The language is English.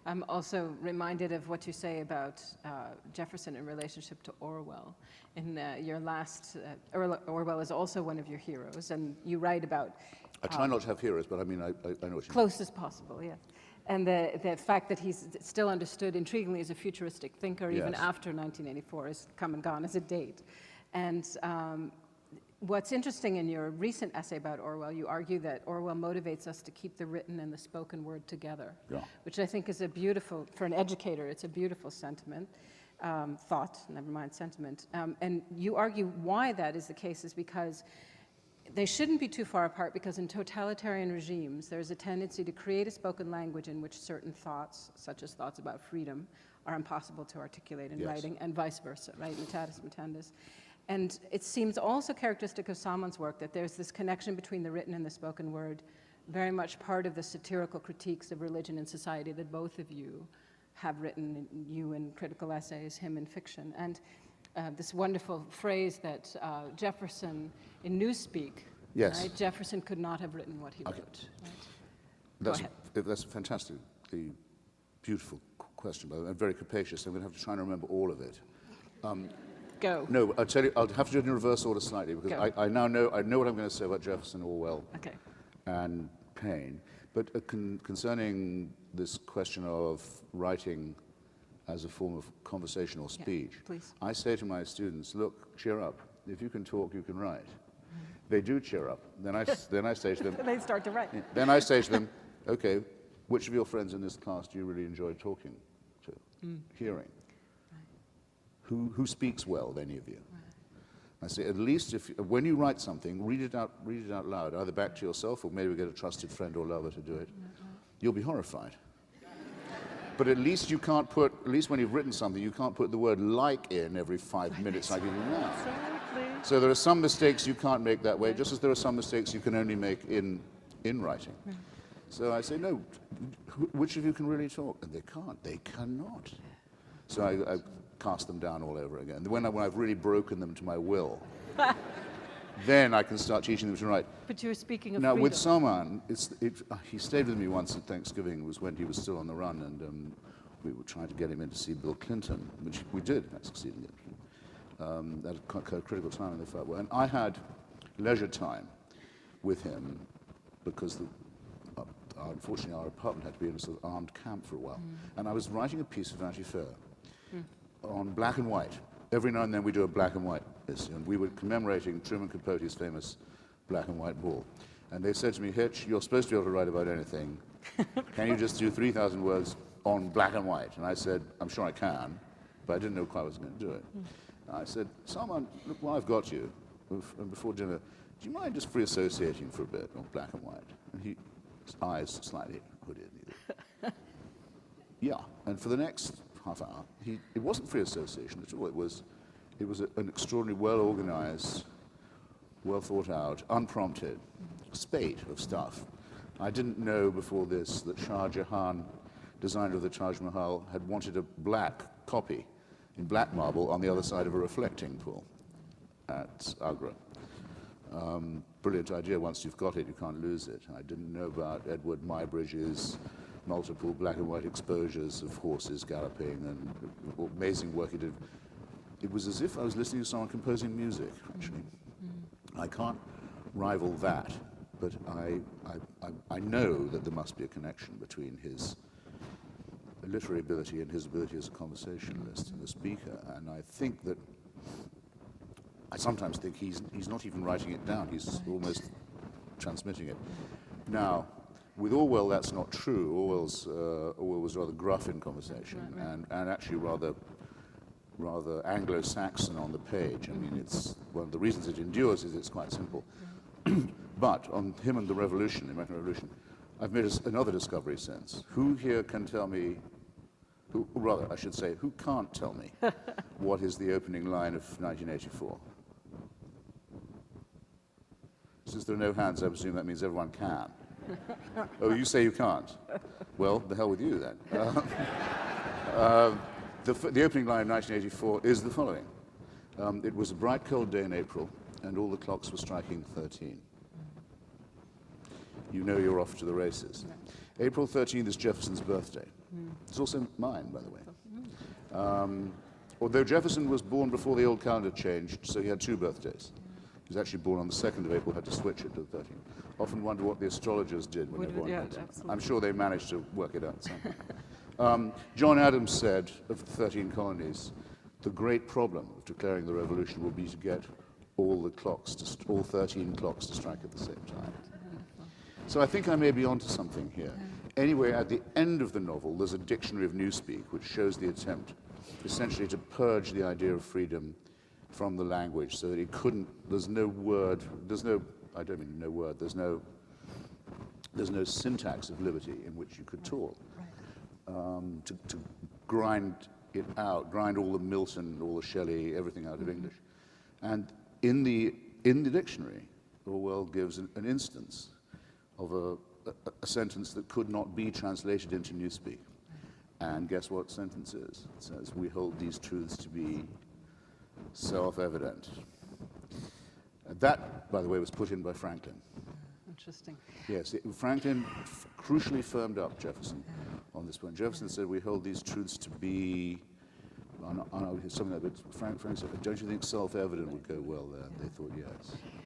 I'm also reminded of what you say about Jefferson in relationship to Orwell. In your last, Orwell is also one of your heroes, and you write about... I try not to have heroes, but I mean, I know what you mean. Close as possible, yes. And the fact that he's still understood intriguingly as a futuristic thinker, even after 1984 has come and gone as a date. And what's interesting in your recent essay about Orwell, you argue that Orwell motivates us to keep the written and the spoken word together, which I think is a beautiful, for an educator, it's a beautiful sentiment, thought, never mind sentiment. And you argue why that is the case is because they shouldn't be too far apart, because in totalitarian regimes, there's a tendency to create a spoken language in which certain thoughts, such as thoughts about freedom, are impossible to articulate in writing, and vice versa, right? Mutatis mutandis. And it seems also characteristic of Salman's work that there's this connection between the written and the spoken word, very much part of the satirical critiques of religion and society that both of you have written, you in critical essays, him in fiction. And this wonderful phrase that Jefferson, in Newspeak, right? Jefferson could not have written what he wrote. Right? That's a fantastically beautiful question, by the way, and very capacious. I'm going to have to try and remember all of it. Go. No, I'll tell you, I'll have to do it in reverse order slightly, because I now know what I'm going to say about Jefferson, Orwell, and Paine. But concerning this question of writing as a form of conversational speech, I say to my students, look, cheer up. If you can talk, you can write. They do cheer up. Then I say to them... They start to write. Then I say to them, okay, which of your friends in this class do you really enjoy talking to, hearing? Who speaks well, any of you? I say, at least when you write something, read it out loud, either back to yourself or maybe get a trusted friend or lover to do it. You'll be horrified. But at least you can't put, at least when you've written something, you can't put the word like in every 5 minutes like you do now. Exactly. So there are some mistakes you can't make that way, just as there are some mistakes you can only make in writing. So I say, no, which of you can really talk? And they can't, they cannot. So I cast them down all over again. When I've really broken them to my will, then I can start teaching them to write. But you're speaking of now, freedom. with Salman, he stayed with me once at Thanksgiving. It was when he was still on the run, and we were trying to get him in to see Bill Clinton, which we did. I succeeded in it. At a critical time in the fight. And I had leisure time with him because, unfortunately, our apartment had to be in a sort of armed camp for a while. And I was writing a piece of Vanity Fair on black and white. Every now and then we do a black and white issue, and we were commemorating Truman Capote's famous black and white ball. And they said to me, Hitch, you're supposed to be able to write about anything. Can you just do 3,000 words on black and white? And I said, I'm sure I can, but I didn't know quite I was going to do it. And I said, Salman, look, while I've got you, before dinner, do you mind just free associating for a bit on black and white? And his eyes slightly hooded. Yeah, and for the next half hour, it wasn't free association at all. It was an extraordinarily well-organized, well-thought-out, unprompted spate of stuff. I didn't know before this that Shah Jahan, designer of the Taj Mahal, had wanted a black copy in black marble on the other side of a reflecting pool at Agra. Brilliant idea. Once you've got it, you can't lose it. I didn't know about Edward Muybridge's multiple black and white exposures of horses galloping and amazing work he did. It was as if I was listening to someone composing music, actually. I can't rival that, but I know that there must be a connection between his literary ability and his ability as a conversationalist and a speaker. And I think that, I sometimes think he's not even writing it down, he's almost transmitting it. Now, with Orwell, that's not true. Orwell was rather gruff in conversation and actually rather Anglo-Saxon on the page. I mean, it's one of the reasons it endures is it's quite simple. But on him and the revolution, the American Revolution, I've made another discovery since. Who here can tell me, rather, I should say, who can't tell me what is the opening line of 1984? Since there are no hands, I presume that means everyone can. Oh, you say you can't? Well, the hell with you then. The opening line of 1984 is the following. It was a bright, cold day in April, and all the clocks were striking 13. you know you're off to the races. April 13th is Jefferson's birthday. It's also mine, by the way. Although Jefferson was born before the old calendar changed, so he had two birthdays. He was actually born on the 2nd of April, had to switch it to the 13th. Often wonder what the astrologers did when they were born. I'm sure they managed to work it out somehow. John Adams said of the 13 colonies, the great problem of declaring the revolution will be to get all 13 clocks to strike at the same time. So I think I may be onto something here. Anyway, at the end of the novel, there's a dictionary of Newspeak, which shows the attempt essentially to purge the idea of freedom from the language so that it couldn't, there's no word, there's no, I don't mean no word, there's no syntax of liberty in which you could talk. To grind it out, grind all the Milton, all the Shelley, everything out of English. And in the dictionary, Orwell gives an instance of a sentence that could not be translated into Newspeak. And guess what sentence is? It says, we hold these truths to be self-evident. That, by the way, was put in by Franklin. Interesting. Yes, Franklin crucially firmed up Jefferson on this point. Jefferson said, we hold these truths to be, something like that, but Frank said, don't you think self-evident would go well there? They thought yes.